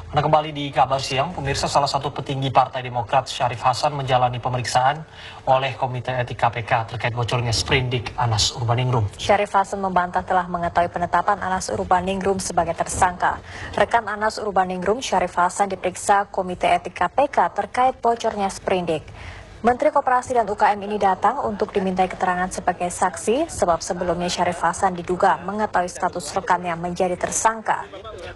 Anda kembali di Kabar Siang, pemirsa. Salah satu petinggi Partai Demokrat, Syarif Hasan, menjalani pemeriksaan oleh Komite Etik KPK terkait bocornya sprindik Anas Urbaningrum. Syarif Hasan membantah telah mengetahui penetapan Anas Urbaningrum sebagai tersangka. Rekan Anas Urbaningrum, Syarif Hasan, diperiksa Komite Etik KPK terkait bocornya sprindik. Menteri Koperasi dan UKM ini datang untuk dimintai keterangan sebagai saksi, sebab sebelumnya Syarif Hasan diduga mengetahui status rekannya menjadi tersangka.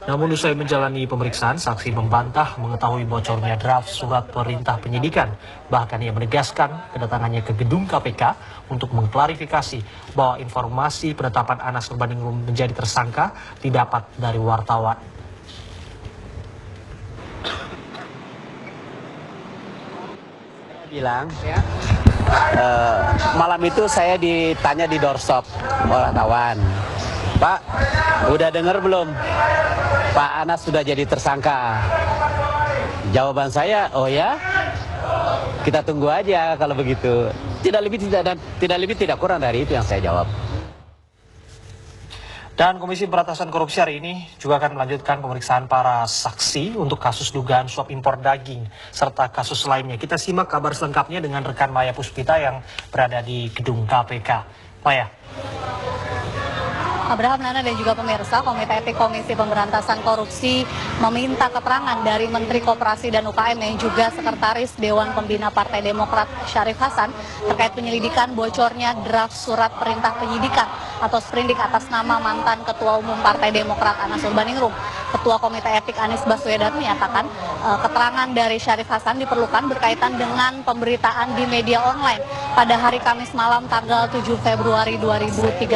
Namun usai menjalani pemeriksaan, saksi membantah mengetahui bocornya draft surat perintah penyidikan. Bahkan ia menegaskan kedatangannya ke gedung KPK untuk mengklarifikasi bahwa informasi penetapan Anas Urbaningrum menjadi tersangka didapat dari wartawan. Bilang malam itu saya ditanya di doorstop wartawan, Pak, udah dengar belum Pak Anas sudah jadi tersangka? Jawaban saya, oh ya, kita tunggu aja kalau begitu. Tidak lebih tidak kurang dari itu yang saya jawab. Dan Komisi Pemberantasan Korupsi hari ini juga akan melanjutkan pemeriksaan para saksi untuk kasus dugaan suap impor daging serta kasus lainnya. Kita simak kabar selengkapnya dengan rekan Maya Puspita yang berada di gedung KPK. Maya. Abraham, Nana, dan juga pemirsa, Komite Etik Komisi Pemberantasan Korupsi meminta keterangan dari Menteri Koperasi dan UKM yang juga Sekretaris Dewan Pembina Partai Demokrat Syarif Hasan terkait penyelidikan bocornya draft surat perintah penyidikan atau sprindik atas nama mantan Ketua Umum Partai Demokrat Anas Urbaningrum. Ketua Komite Etik Anies Baswedan menyatakan keterangan dari Syarif Hasan diperlukan berkaitan dengan pemberitaan di media online pada hari Kamis malam tanggal 7 Februari 2013.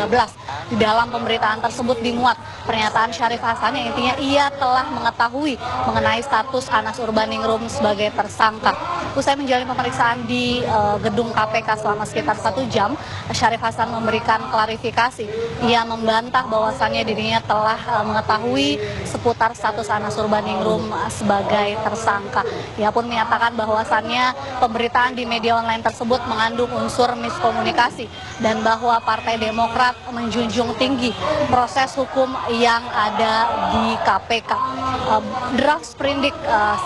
Di dalam pemberitaan tersebut dimuat pernyataan Syarif Hasan yang intinya ia telah mengetahui mengenai status Anas Urbaningrum sebagai tersangka. Usai menjalani pemeriksaan di gedung KPK selama sekitar 1 jam, Syarif Hasan memberikan klarifikasi. Ia membantah bahwasannya dirinya telah mengetahui seputar status Anas Urbaningrum sebagai tersangka. Ia pun menyatakan bahwasannya pemberitaan di media online tersebut mengandung unsur miskomunikasi dan bahwa Partai Demokrat menjunjung tinggi proses hukum yang ada di KPK. Draft sprindik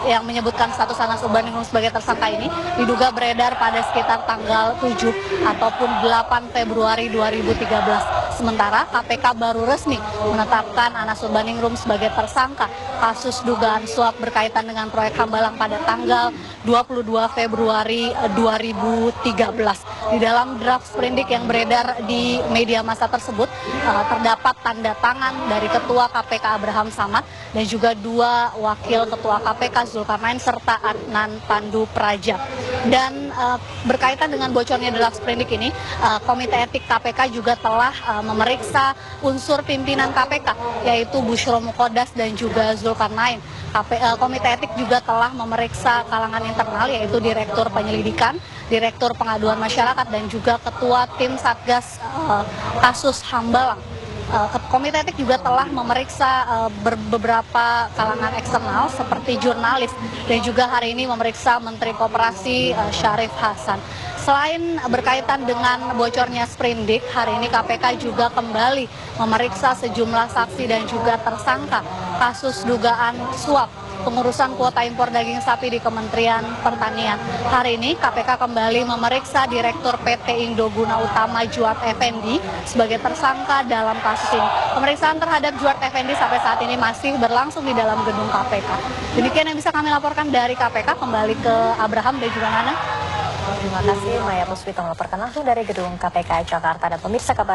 yang menyebutkan status Anas Urbaningrum sebagai tersangka ini diduga beredar pada sekitar tanggal 7 ataupun 8 Februari 2013. Sementara KPK baru resmi menetapkan Anas Urbaningrum sebagai tersangka kasus dugaan suap berkaitan dengan proyek Hambalang pada tanggal 22 Februari 2013. Di dalam draft sprindik yang beredar di media massa tersebut terdapat tanda tangan dari Ketua KPK Abraham Samad dan juga 2 wakil Ketua KPK Zulkarnain serta Adnan Pandu Praja. Dan berkaitan dengan bocornya draft sprindik ini, Komite Etik KPK juga telah memeriksa unsur pimpinan KPK yaitu Bushro Mukodas dan juga Zulkarnain. Komite Etik juga telah memeriksa kalangan internal yaitu Direktur Penyelidikan, Direktur Pengaduan Masyarakat dan juga Ketua Tim Satgas kasus Hambalang. Komite Etik juga telah memeriksa beberapa kalangan eksternal seperti jurnalis dan juga hari ini memeriksa Menteri Koperasi Syarif Hasan. Selain berkaitan dengan bocornya sprindik, hari ini KPK juga kembali memeriksa sejumlah saksi dan juga tersangka kasus dugaan suap pengurusan kuota impor daging sapi di Kementerian Pertanian. Hari ini KPK kembali memeriksa Direktur PT Indoguna Utama Juat Effendi sebagai tersangka dalam kasus ini. Pemeriksaan terhadap Juat Effendi sampai saat ini masih berlangsung di dalam gedung KPK. Demikian yang bisa kami laporkan dari KPK. Kembali ke Abraham dan juga Nana. Terima kasih Maya Puspita melaporkan langsung dari gedung KPK Jakarta. Dan pemirsa, kabar